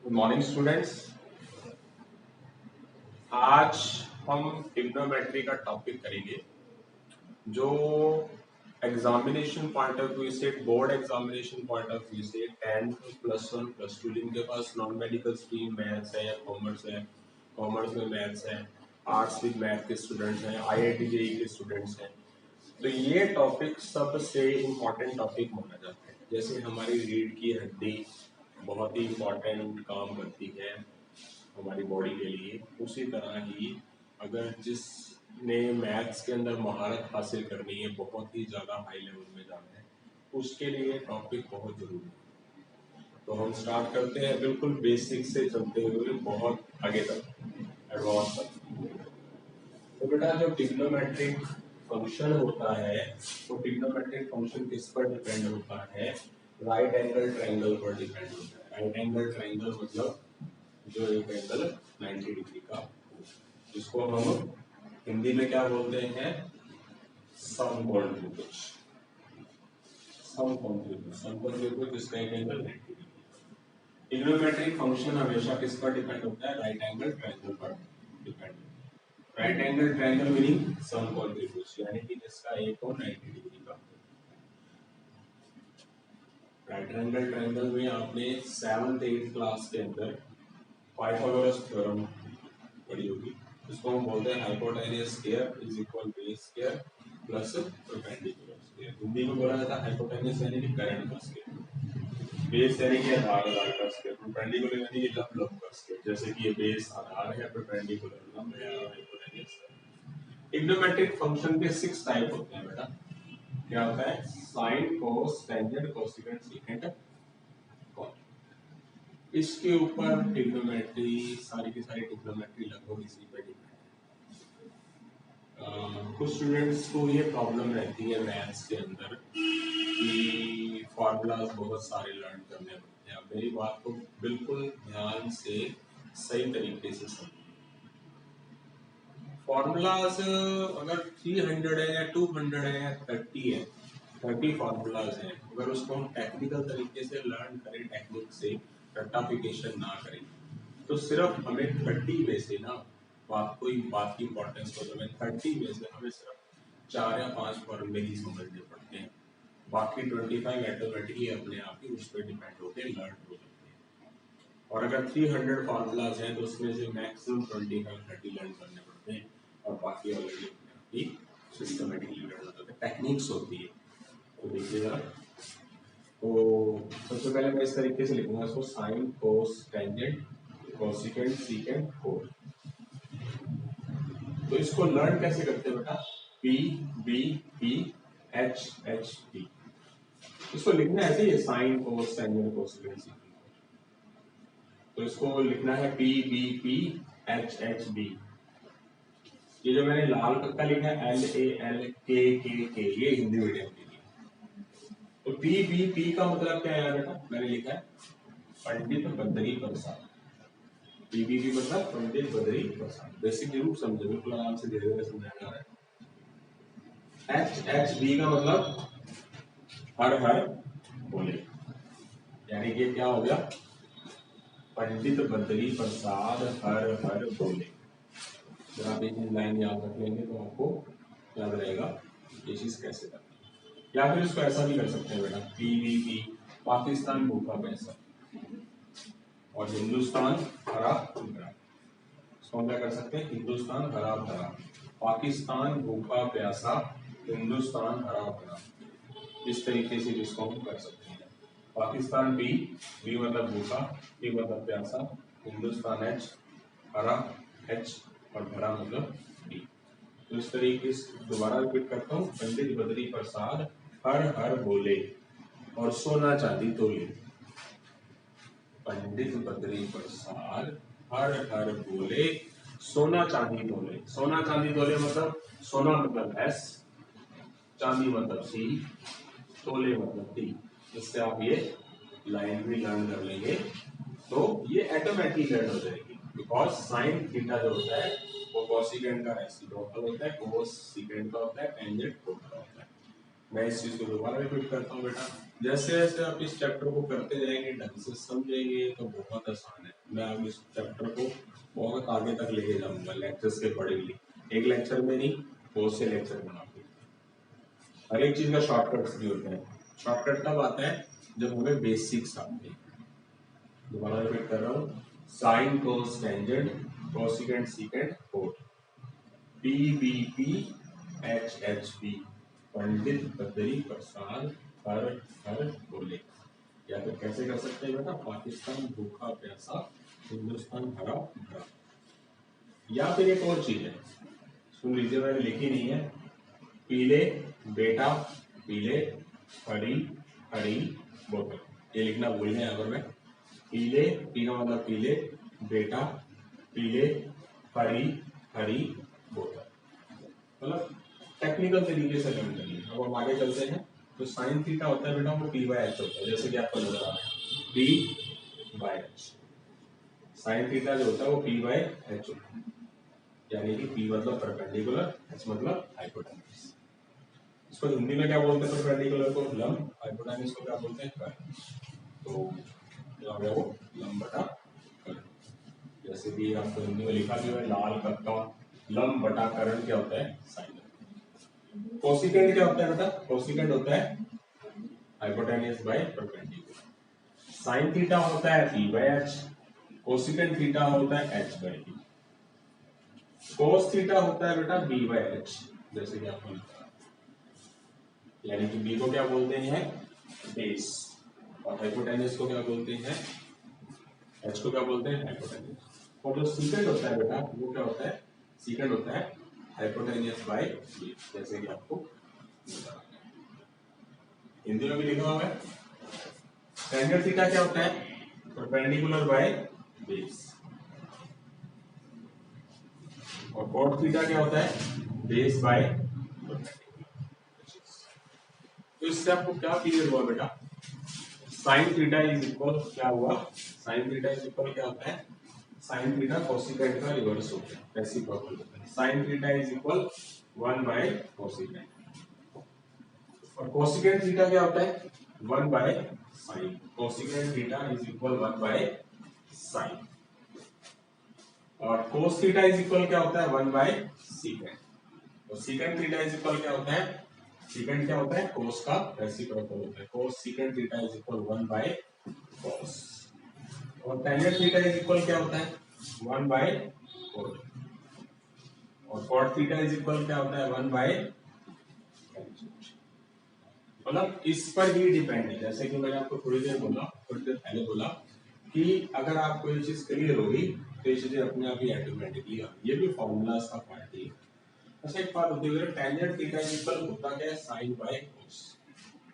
Good morning students. आज हम trigonometry का टॉपिक करेंगे जो एग्जामिनेशन पॉइंट ऑफ व्यू से, board examination point of view से 10th +1 +2 जिनके पास नॉन मेडिकल स्ट्रीम मैथ्स है या कॉमर्स है, कॉमर्स में मैथ्स है, आर्ट्स विद मैथ के स्टूडेंट्स हैं, IIT JEE के स्टूडेंट्स हैं, तो ये टॉपिक सबसे इम्पोर्टेंट टॉपिक माना जाता है। जैसे हमारी रीढ़ की हड्डी बहुत ही इम्पोर्टेंट काम करती है हमारी बॉडी के लिए, उसी तरह ही अगर जिसने मैथ्स के अंदर महारत हासिल करनी है, बहुत ही ज़्यादा हाई लेवल में जाना है, उसके लिए टॉपिक बहुत ज़रूरी है। तो हम स्टार्ट करते हैं बिल्कुल बेसिक से चलते हुए बहुत आगे तक, एडवांस तक। तो बेटा जो ट्रिग्नोमेट्रिक फंक्शन होता है, तो ट्रिग्नोमेट्रिक फंक्शन किस पर डिपेंड होता है? राइट एंगल ट्रायंगल पर डिपेंड होता है। राइट एंगल ट्रायंगल मतलब जो एक एंगल 90 डिग्री का हो, जिसको हम हिंदी में क्या बोलते हैं? समकोण त्रिभुज। समकोण त्रिभुज, समकोण त्रिभुज जिसका एक एंगल 90 डिग्री। ट्रिग्नोमेट्रिक फंक्शन हमेशा किस पर डिपेंड होता है? राइट एंगल ट्रायंगल पर depend. Right angle triangle meaning समकोण त्रिभुज, यानी कि जिसका एक कोण 90 डिग्री का। राइट एंगल ट्रायंगल में आपने 7th 8th क्लास के अंदर पाइथागोरस थ्योरम पढ़ी होगी, इसको हम बोलते हैं hypotenuse square is equal base square plus perpendicular square. Hindi में बोला जाता है हाइपोटेन्यूस यानी कि करंट का स्क्वायर, बेस यानी कि आधार का स्क्वायर, परपेंडिकुलर यानी कि लंब का स्क्वायर। जैसे कि ये बेस आधार है, परपेंडिकुलर लंब है और हाइपोटेन्यूस है। ट्रिग्नोमेट्रिक फंक्शन के 6 टाइप होते हैं बेटा। क्या होता है? Sine, cos, tangent, cosecant, secant, cot. इसके ऊपर ट्रिग्नोमेट्री, सारी की सारी ट्रिग्नोमेट्री लगभग इसी पे डिपेंड है। कुछ स्टूडेंट्स को ये प्रॉब्लम रहती है मैथ्स के अंदर कि फॉर्मूलाज बहुत सारे लर्न करने पड़ते हैं। मेरी बात को बिल्कुल ध्यान से सही तरीके से समझिए। फॉर्मूलाज अगर 300 है या 200 है या 30 है, 30 फॉर्मूलाज हैं, अगर उसको हम टेक्निकल तरीके से लर्न करें, टेक्निक से रट्टाफिकेशन ना करें, तो सिर्फ हमें 30 में से ना, बात की इंपॉर्टेंस को हमें 30 में से हमें सिर्फ 4 या 5 फॉर्मूले ही समझने पड़ते हैं। बाकी 25 ऑटोमेटिकली अपने आप ही उस पर डिपेंड होकर लर्न हो जाते हैं। और अगर 300 फॉर्मूलाज हैं तो उसमें से मैक्सिमम 25-30 लर्न करने पड़ते हैं और बाकी ऑलरेडी अपने आप ही सिस्टमेटिकली लर्न हो जाते हैं। टेक्निक्स होती है। तो देखिए जरा, तो सबसे पहले मैं इस तरीके से लिखूंगा इसको, sine, cos, tangent, cosecant, secant, cot. तो इसको लर्न कैसे करते हैं बेटा? P B P H H P. इसको लिखना ऐसे ही है, sine, cos, tangent, cosecant, secant. तो इसको लिखना है P B P H H B. ये जो मैंने लाल पक्का लिखा है LAL K, ये हिंदी मीडियम के लिए। तो पी बी पी का मतलब क्या है बेटा? मैंने लिखा है पंडित बद्री प्रसाद। पीबीपी मतलब पंडित बद्री प्रसाद। बेसिक जरूर समझे, बिल्कुल आराम से धीरे धीरे समझाया जा रहा है। एच एच बी का मतलब हर हर बोले, यानी कि क्या हो गया? पंडित बद्री प्रसाद हर हर बोले। जब आप एक लाइन याद रख लेंगे तो आपको याद रहेगा ये चीज कैसे करनी। या फिर इसको ऐसा भी कर सकते हैं बेटा, पीबीपी पाकिस्तान भूखा पैसा और हिंदुस्तान हरा भरा। इसको हम क्या कर सकते हैं? हिंदुस्तान हरा भरा, पाकिस्तान भूखा प्यासा, हिंदुस्तान हरा भरा। इस तरीके से इसको हम कर सकते हैं। पाकिस्तान बी, बी मतलब भूखा, बी मतलब प्यासा, हिंदुस्तान एच, हरा एच और भरा मतलब बी। तो इस तरीके से दोबारा रिपीट करता हूँ, पंडित बद्री प्रसाद हर हर बोले और सोना चांदी तोले। पंडित बद्री प्रसाद हर हर बोले, सोना चांदी तोले। सोना चांदी तोले मतलब सोना मतलब S, चांदी मतलब C, तोले मतलब T। इससे आप ये लाइन भी लर्न कर लेंगे तो ये ऑटोमेटिकली लर्न हो जाएगी। बिकॉज साइन थीटा जो होता है वो कोसेकेंट का रेसिप्रोकल होता है, कोस सीकेंट का होता है, टेंजेंट कोट का होता है। मैं इस चीज को दोबारा रिपीट करता हूँ बेटा। जैसे जैसे आप इस चैप्टर को करते जाएंगे, ढंग से समझेंगे तो बहुत आसान है। मैं अब इस चैप्टर को बहुत आगे तक लेके जाऊंगा लेक्चर्स के अकॉर्डिंगली, एक लेक्चर में नहीं बहुत से लेक्चर बना के। हर एक चीज का शॉर्टकट्स भी होते हैं। शॉर्टकट तब आता है जब हमें बेसिक्स आते हैं। दोबारा रिपीट कर रहा हूँ, sine cos tangent cosecant secant cot, P B P H H P, Pandit Badri Prasad हर हर बोले। या तो कैसे कर सकते हैं बेटा, पाकिस्तान भूखा प्यासा हिंदुस्तान हरा भरा। या फिर एक और चीज है, सुन लीजिए, मैंने लिखी नहीं है, पीले बेटा पीले हरी हरी बोतल, ये लिखना भूल गए अगर मैं। पीले, पीला मतलब पीले, बेटा पीले हरी हरी बोतल, मतलब टेक्निकल तरीके से लर्न करिए। अब हम आगे चलते हैं। तो साइन थीटा होता है बेटा वो पी बाय एच होता है, जैसे कि आपको नजर आ रहा है P by H. Sine theta जो होता है वो पी बाय एच होता है, यानी कि पी मतलब परपेंडिकुलर, एच मतलब हाइपोटेन्यूज। इसको हिंदी में क्या बोलते हैं, परपेंडिकुलर को लंब, हाइपोटेन्यूज को क्या बोलते हैं कर्ण। तो क्या हो गया वो लंब बटा कर्ण। जैसे कि आपको हिंदी में लिखा भी है, लाल कक्का लंब बटा कर्ण क्या होता है साइन। कोसिकेंट क्या होता है बेटा, कोसिकेंट होता है hypotenuse by perpendicular. Sine theta होता है P by H, cosecant theta होता है H by D, cos theta होता है बेटा बी बाय एच, जैसे कि आपको लिखा है। यानी कि बी को क्या बोलते हैं बेस, और हाइपोटेन्यूज को क्या बोलते हैं, एच को क्या बोलते हैं हाइपोटेन्यूज। और जो सीकेंट होता है बेटा वो क्या होता है, सीकेंट होता है हाइपोटेन्यूज बाय बेस, जैसे कि आपको हिंदी में भी लिखा हुआ है। टेंजेंट थीटा क्या होता है, परपेंडिकुलर बाय बेस, और कॉट थीटा क्या होता है बेस बाय परपेंडिकुलर। तो इससे आपको क्या क्लियर हुआ बेटा, साइन थीटा इज इक्वल क्या हुआ, साइन थीटा इज इक्वल क्या होता है, साइन थीटा कोसिकेंट का रिवर्स होता है, रेसिप्रोकल होता है। Sine theta is equal 1 by cosecant, और कोसिकेंट थीटा क्या होता है 1 by sine. Cosecant theta is equal 1 by sine, और कोस थीटा इज इक्वल क्या होता है 1 बाय सीकेंट, और सीकेंट थीटा इज इक्वल क्या होता है, सीकेंट क्या होता है कोस का रेसिप्रोकल होता है। Cos secant theta is equal 1 by cos, और टेंजेंट थीटा इज इक्वल क्या होता है 1 बाय कोट, और कॉट थीटा इज इक्वल क्या होता है 1 बाय टेंजेंट। मतलब इस पर ही डिपेंड है, जैसे कि मैंने आपको थोड़ी देर पहले बोला कि अगर आपको ये चीज क्लियर होगी तो ये चीजें अपने आप ही ऑटोमेटिकली आएंगी, ये भी फॉर्मूलाज का पार्ट ही है। अच्छा एक बात होती है, टेंजेंट थीटा इज इक्वल होता क्या है साइन बाय कोस,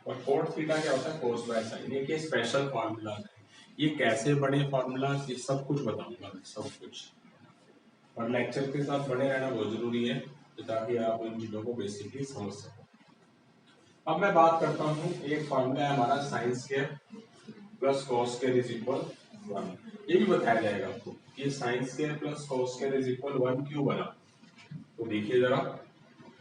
और कोट थीटा क्या होता है कोस बाय साइन। ये के स्पेशल फार्मूलाज है, ये कैसे बने फार्मूलाज ये सब कुछ बताऊंगा मैं, सब कुछ। और लेक्चर के साथ बने रहना बहुत जरूरी है ताकि आप इन चीजों को बेसिकली समझ सको। अब मैं बात करता हूँ, एक फार्मूला है हमारा sign square plus cos square is equal 1। ये भी बताया जाएगा आपको कि sign square plus cos square is equal 1 क्यों बना। तो देखिए जरा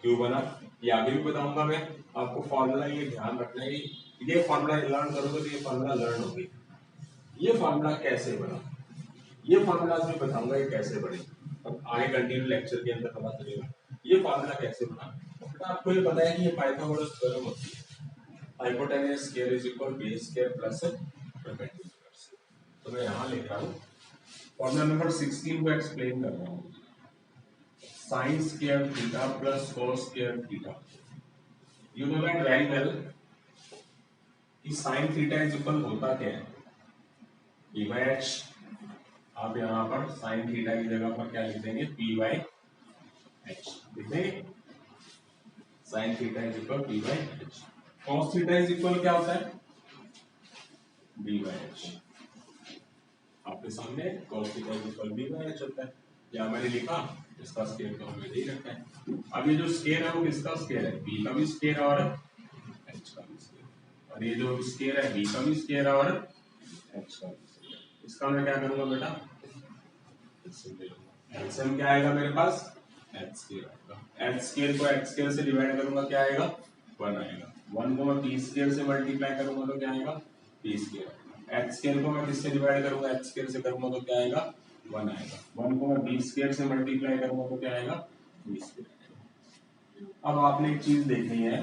क्यों बना, ये आगे भी बताऊंगा मैं आपको। फार्मूला ये ध्यान रखना है, ये फार्मूला लर्न करोगे तो ये फार्मूला लर्न होगी। ये फार्मूला कैसे बना, ये फार्मूला भी बताऊंगा ये कैसे बने, अब आगे कंटिन्यू लेक्चर के अंदर पता चलेगा ये फार्मूला कैसे बना। तो आपको ये पता है कि ये पाइथागोरस थ्योरम होती है, hypotenuse square is equal base square plus perpendicular. तो मैं यहां लिख रहा हूं फॉर्मूला नंबर 16 को एक्सप्लेन कर रहा हूं, sin square theta plus cos square theta। You know that very well कि sin theta is equal होता क्या है p by h। आप यहाँ पर sin theta की जगह पर क्या लिख देंगे p by h लिख देंगे, sin theta is equal p by h। cos theta is equal क्या होता है b by h, आपके सामने cos theta is equal b by h होता है। या मैंने लिखा इसका स्क्वायर तो हमें नहीं रखना है। अब ये जो स्क्वायर है वो किसका स्क्वायर है, b का भी स्क्वायर और h का भी स्क्वायर, और ये जो स्क्वायर है b का भी स्क्वायर और h का भी स्क्वायर। इसका मैं क्या करूंगा बेटा एलसीएम क्या आएगा मेरे पास h स्क्वायर आएगा, h स्क्वायर को h स्क्वायर से डिवाइड करूंगा क्या आएगा 1 आएगा, 1 को मैं p स्क्वायर से मल्टीप्लाई करूंगा तो क्या आएगा p स्क्वायर आएगा। एच स्क्वायर को मैं किससे डिवाइड करूंगा, एच स्क्वायर से करूंगा तो क्या आएगा 1 आएगा, 1 को मैं बी स्क्वायर से मल्टीप्लाई करूंगा तो क्या आएगा बी स्क्वायर। अब आपने एक चीज देखनी है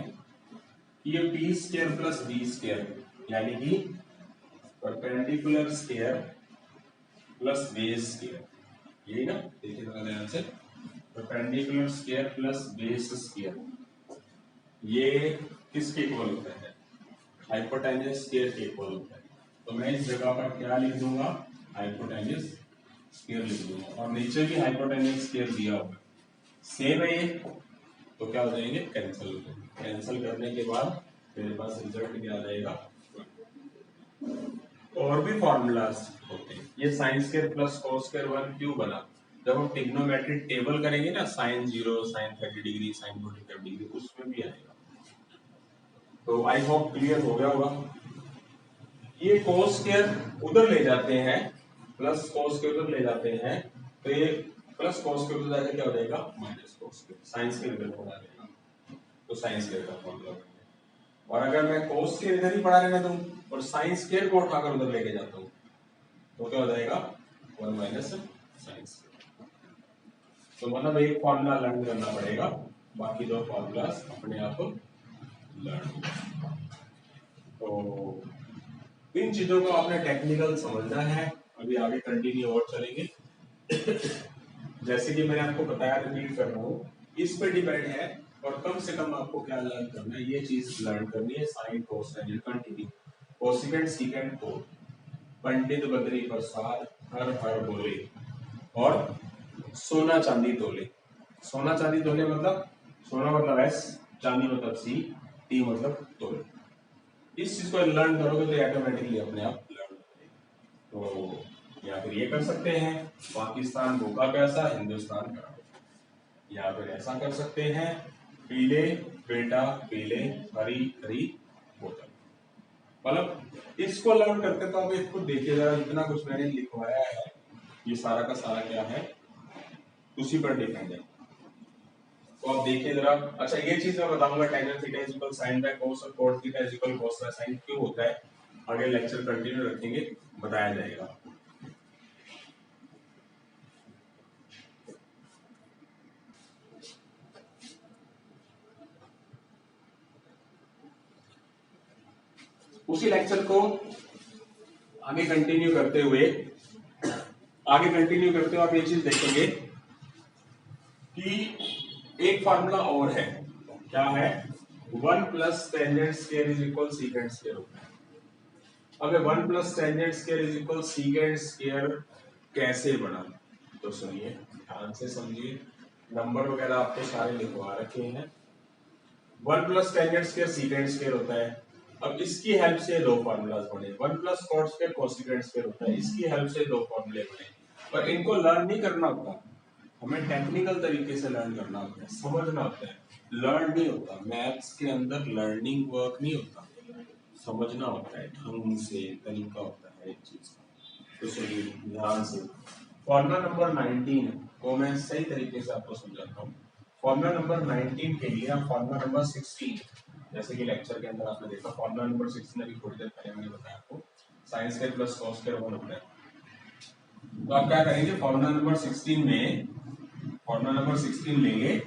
कि ये P square plus B square यानी कि perpendicular square plus base square, यही ना, देखिए थोड़ा ध्यान से, perpendicular square plus base square ये किसके इक्वल होता है, हाइपोटेन्यूस स्क्वायर के इक्वल होता है। तो मैं इस जगह पर क्या लिख दूंगा, हाइपोटेन्यूस स्क्वायर लिख दूंगा, और नीचे भी हाइपोटेन्यूस स्क्वायर दिया होगा, सेम है ये, तो क्या हो जाएंगे कैंसिल हो जाएंगे। कैंसिल करने के बाद मेरे पास रिजल्ट क्या आ जाएगा। और भी फॉर्मूलाज होते हैं, ये sine square plus cos square 1 क्यों बना, जब हम ट्रिग्नोमेट्रिक टेबल करेंगे ना, sine 0, sine 30 degree, sine 45 degree, उसमें भी आएगा। तो आई होप क्लियर हो गया होगा। ये cos स्क्वायर उधर ले जाते हैं, प्लस cos स्क्वायर उधर ले जाते हैं, तो ये प्लस cos स्क्वायर उधर जाके क्या हो जाएगा minus cos square, sine square इधर पड़ा रहेगा, तो साइन स्क्वायर का फॉर्मूला बनेगा। और अगर मैं cos स्क्वायर इधर ही पड़ा रहने दूं और साइन स्क्वायर को उठाकर उधर लेके जाता हूं तो क्या हो जाएगा 1 माइनस साइन स्क्वायर। तो मतलब एक फॉर्मूला लर्न करना पड़ेगा, बाकी दो फॉर्मूलाज अपने आप लर्न। तो इन चीजों को आपने टेक्निकल समझना है, अभी आगे कंटिन्यू और चलेंगे। जैसे कि मैंने आपको बताया, रिपीट कर रहा हूँ, इस पे डिपेंड है, और कम से कम आपको क्या लर्न करना है, ये चीज लर्न करनी है, साइन कोस टेन कंटिन्यू, कोसेकेंट सीकेंट को पंडित बद्री प्रसाद हर हर बोले, और सोना चांदी तोले। सोना चांदी तोले मतलब सोना मतलब एस, चांदी मतलब सी, टी मतलब तोले। इस चीज को लर्न करोगे तो ऑटोमेटिकली अपने आप लर्न करोगे। तो या फिर ये कर सकते हैं, पाकिस्तान भूखा प्यासा हिंदुस्तान का, या फिर ऐसा कर सकते हैं, पीले बेटा पीले हरी हरी बोतल। मतलब इसको लर्न करते तो आप इसको देखिए जरा, इतना कुछ मैंने लिखवाया है, ये सारा का सारा क्या है उसी पर डिपेंड है, तो आप देखिए जरा। अच्छा ये चीज मैं बताऊंगा, tan theta is equal sin by cos और cot theta is equal cos by sin क्यों होता है, आगे लेक्चर कंटिन्यू रखेंगे, बताया जाएगा। उसी लेक्चर को आगे कंटिन्यू करते हुए आप ये चीज देखेंगे कि एक फार्मूला और है, क्या है, 1 plus tangent square is equal secant square होता है। अब 1 plus tangent square is equal secant square कैसे बना, तो सुनिए ध्यान से समझिए, नंबर वगैरह आपको सारे लिखवा रखे हैं। 1 plus tangent square secant square होता है। अब इसकी हेल्प से दो फार्मूलाज बने, 1 plus cot square cosecant square होता है, इसकी हेल्प से दो फार्मूले बने। पर इनको लर्न नहीं करना होता, हमें टेक्निकल तरीके से लर्न करना होता है, समझना होता है, लर्न नहीं होता। मैथ्स के अंदर लर्निंग वर्क नहीं होता, समझना होता है, ढंग से तरीका होता है एक चीज का। तो सुनिए ध्यान से, फॉर्मूला नंबर 19 को मैं सही तरीके से आपको समझाता हूँ। फॉर्मूला नंबर 19 के लिए हम फॉर्मूला नंबर 16, जैसे कि लेक्चर के अंदर आपने देखा, फॉर्मूला नंबर 16 अभी थोड़ी देर पहले मैंने बताया आपको, sign square plus cos square 1 होता है। तो आप क्या करेंगे, फॉर्मूला नंबर 16 लेंगे,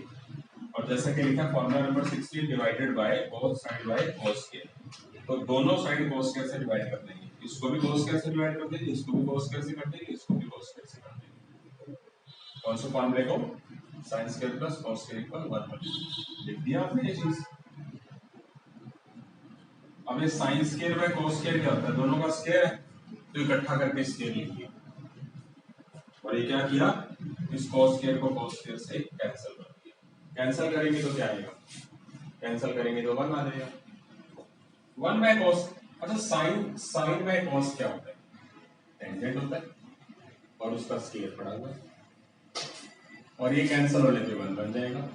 और जैसा कि लिखा formula number 16 divided by both side by cos square, तो दोनों साइड कॉस स्क्वायर से डिवाइड कर देंगे, इसको भी कॉस स्क्वायर से डिवाइड कर देंगे, इसको भी कॉस स्क्वायर से कर देंगे, इसको भी कॉस स्क्वायर से कर देंगे। कौन सा फॉर्मूले को, sign square plus cos square equal 1 लिख दिया आपने ये चीज। अब ये sine square by cos square क्या होता है, दोनों का स्क्वायर है, तो इकट्ठा करके स्क्वायर लिख दिया, और ये क्या किया, इस कॉस स्क्वायर को कॉस स्क्वायर से कैंसिल कर दिया। कैंसिल करेंगे तो क्या आएगा, कैंसिल करेंगे तो 1 आ जाएगा, 1 बाय कॉस। अच्छा साइन बाय कॉस क्या होता है, टेंजेंट होता है, और उसका स्क्वायर पड़ा हुआ है, और ये कैंसिल होने पे 1 बन जाएगा।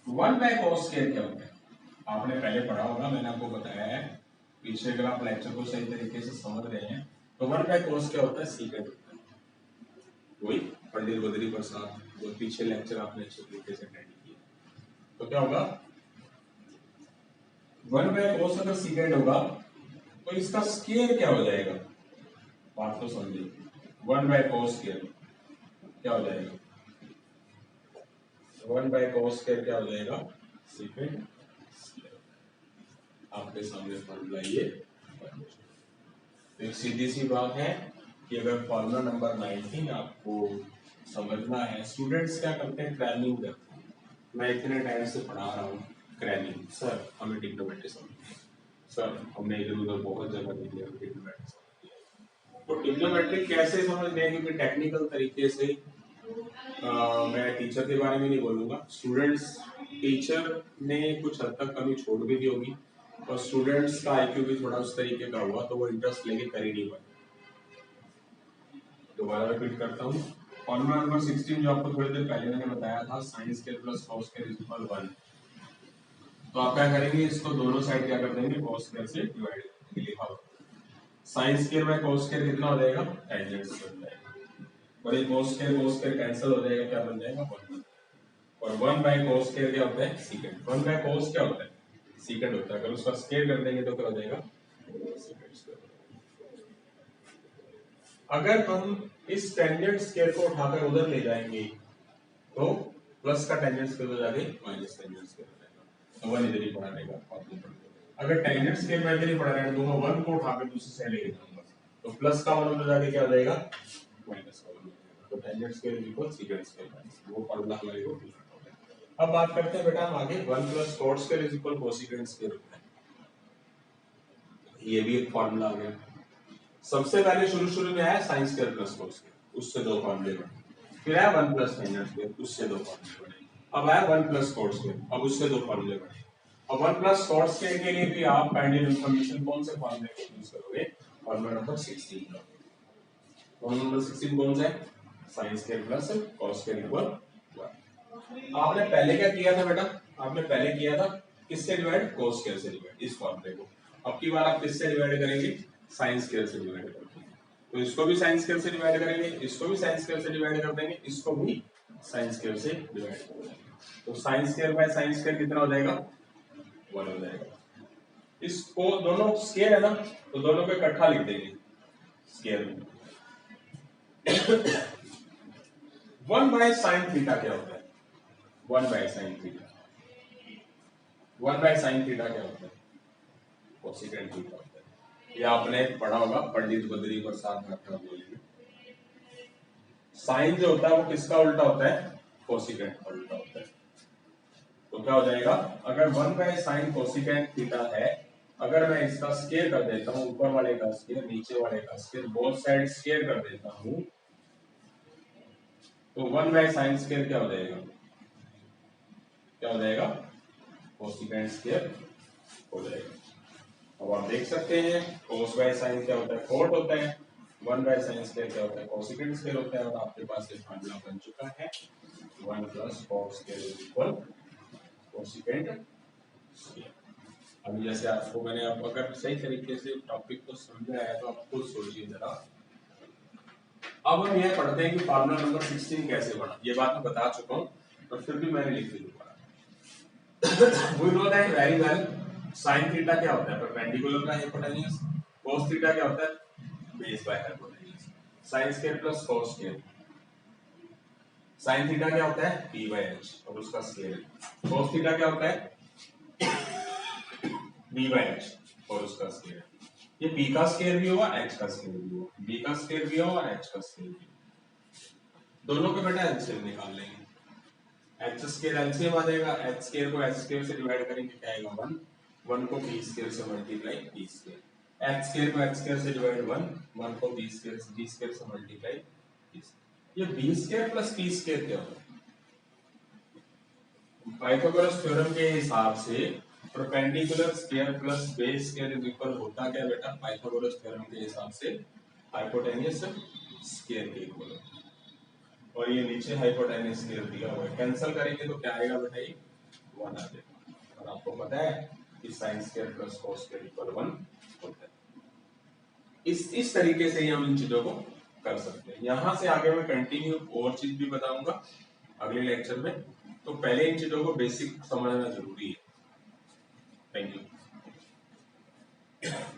1 बाय कॉस स्क्वायर क्या होता है, आपने पहले पढ़ा होगा, मैंने आपको बताया है पीछे, अगर आप लेक्चर को सही तरीके से समझ रहे हैं तो 1 बाय कॉस क्या होता है, सीकेंट होता है। वही पंडित बद्री प्रसाद, वो पीछे लेक्चर आपने अच्छे तरीके से अटेंड किया, तो क्या होगा, 1 बाय कॉस अगर सीकेंट होगा तो तो इसका स्क्वायर क्या हो जाएगा, बात तो समझिए, 1/cos स्क्वायर क्या हो जाएगा, 1/cos स्क्वायर क्या हो जाएगा, सेकंड स्क्वायर। आपके सामने फॉर्मूला ये। तो एक सीधी सी बात है कि अगर फॉर्मूला नंबर 19 आपको समझना है, स्टूडेंट्स क्या करते हैं, क्रैमिंग करते हैं। मैं इतने टाइम से पढ़ा रहा हूँ क्रैमिंग, सर हमें ट्रिग्नोमेट्री समझ, सर हमने इधर उधर बहुत जगह देख लिया ट्रिग्नोमेट्री समझ। तो ट्रिग्नोमेट्री कैसे समझने हैं, क्योंकि टेक्निकल तरीके से मैं टीचर के बारे में नहीं बोलूंगा, स्टूडेंट्स, टीचर ने कुछ हद तक कमी छोड़ भी दी होगी और स्टूडेंट्स का आईक्यू भी थोड़ा उस तरीके का हुआ तो वो इंटरेस्ट लेके कर ही नहीं पाए। दोबारा रिपीट करता हूँ, फॉर्मूला नंबर 16 जो आपको थोड़ी देर पहले मैंने बताया था, sin square plus cos square is equal 1। तो आप क्या करेंगे, इसको दोनों साइड क्या कर देंगे, cos स्क्वायर से डिवाइड कर देंगे। लिखा हुआ sin square by cos square कितना हो जाएगा, टेंजेंट स्क्वायर हो जाएगा, और ये cos स्क्वायर कैंसिल हो जाएगा, क्या बन जाएगा 1। और 1/cos स्क्वायर क्या होता है, सीकेंड। 1/cos क्या होता है, सीकेंड होता है। अगर उसका स्क्वायर कर देंगे तो क्या हो जाएगा, सीकेंड स्क्वायर। अगर हम इस टेंजेंट स्क्वायर को उठाकर उधर ले जाएंगे तो प्लस का टेंजेंट स्क्वायर हो जाएगा माइनस टेंजेंट स्क्वायर हो जाएगा, तो 1 इधर ही पड़ा रहेगा। अगर टेंजेंट स्क्वायर मैं इधर ही पड़ा रहेगा, दोनों 1 को उठाकर दूसरी साइड लेके जाऊंगा तो प्लस का 1 उधर जाके क्या हो जाएगा, माइनस का 1 हो जाएगा। तो tangent square equal secant square, वो फॉर्मूला हमारे को। अब बात करते हैं बेटा हम आगे, 1 plus cot square is equal cosecant square होता है, ये भी एक फॉर्मूला आ गया। सबसे पहले शुरू में आया sin square plus cos square, उससे दो फॉर्मूले बने, फिर आया 1 प्लस टेंजेंट स्क्वायर, उससे दो फॉर्मूले बने, अब आया 1 प्लस cot स्क्वायर, अब उससे दो फॉर्मूले बने। अब 1 प्लस cot स्क्वायर के लिए भी आप काइंडली इन्फॉर्मेशन कौन से फॉर्मूले को यूज करोगे, फॉर्मूला नंबर 16 का। फॉर्मूला नंबर 16 कौन सा है, sin square plus cos square equal 1। आपने पहले क्या किया था बेटा, आपने पहले किया था किससे डिवाइड, cos स्क्वायर से डिवाइड, इस फॉर्मूले को। अब की बार आप किससे डिवाइड करेंगे, sin स्क्वायर से डिवाइड करेंगे। तो इसको भी sin स्क्वायर से डिवाइड करेंगे, इसको भी sin स्क्वायर से डिवाइड कर देंगे, इसको भी sin स्क्वायर से डिवाइड कर देंगे। तो sin square by sin square कितना हो जाएगा, 1 हो जाएगा। इसको दोनों स्क्वायर है ना, तो दोनों को इकट्ठा लिख देंगे स्क्वायर में। 1 बाय sin थीटा क्या होता है, 1 by sin theta, 1 by sin theta क्या होता है, कोसिकेंड थीटा होता है। ये आपने पढ़ा होगा, पंडित बद्री प्रसाद राठौर बोलेंगे। साइन जो होता है वो किसका उल्टा होता है, कोसिकेंड का उल्टा होता है। तो क्या हो जाएगा, अगर 1 बाय sin कोसिकेंड थीटा है, अगर मैं इसका स्क्वायर कर देता हूं, ऊपर वाले का स्क्वायर नीचे वाले का स्क्वायर, बोथ साइड स्क्वायर कर देता हूं, तो 1 बाय sin स्क्वायर क्या हो जाएगा, क्या हो जाएगा, कोसिकेंड स्क्वायर हो जाएगा। अब आप देख सकते हैं cos बाय sin क्या होता है, cot होता है, 1 बाय sin स्क्वायर क्या होता है, कोसिकेंड स्क्वायर होता है। और आपके पास ये फार्मूला बन चुका है, 1 plus cot square is equal cosecant square. अब जैसे आपको मैंने, आप अगर सही तरीके से टॉपिक को समझा है तो आप खुद सोचिए जरा। अब हम यह पढ़ते हैं कि फार्मूला नंबर 16 कैसे बना, ये बात मैं बता चुका हूं और फिर भी मैंने लिख दी दोबारा। We know that very well, sin theta क्या होता है, perpendicular by hypotenuse, cos theta क्या होता है, base by hypotenuse. sin square plus cos square, sin theta क्या होता है, p बाय h और उसका स्क्वायर, cos थीटा क्या होता है, b बाय h और उसका स्क्वायर। ये p का स्क्वायर भी होगा, h का स्क्वायर भी होगा, b का स्क्वायर भी होगा और h का स्क्वायर भी होगा। दोनों के बेटा एलसीएम निकाल लेंगे, h स्क्वायर एलसीएम आ जाएगा, h स्क्वायर को h स्क्वायर से डिवाइड करेंगे क्या आएगा 1, 1 को b स्क्वायर से multiply b square, h square को h स्क्वायर से डिवाइड 1, 1 को b स्क्वायर से मल्टीप्लाई b स्क्वायर। ये b square plus p square क्या होता है, पाइथागोरस थ्योरम के हिसाब से perpendicular square plus base square is equal होता क्या बेटा, पाइथागोरस थ्योरम के हिसाब से हाइपोटेन्यूज स्क्वायर के इक्वल होता है। और ये नीचे हाइपोटेन्यूज स्क्वायर दिया हुआ है, कैंसिल करेंगे तो क्या आएगा बेटा, ये 1 आ जाएगा। और आपको पता है कि sin square plus cos square equal 1 होता है। इस तरीके से ही हम इन चीजों को कर सकते हैं। यहां से आगे मैं कंटिन्यू और चीज भी बताऊंगा अगले लेक्चर में, तो पहले इन चीजों को बेसिक समझना जरूरी है।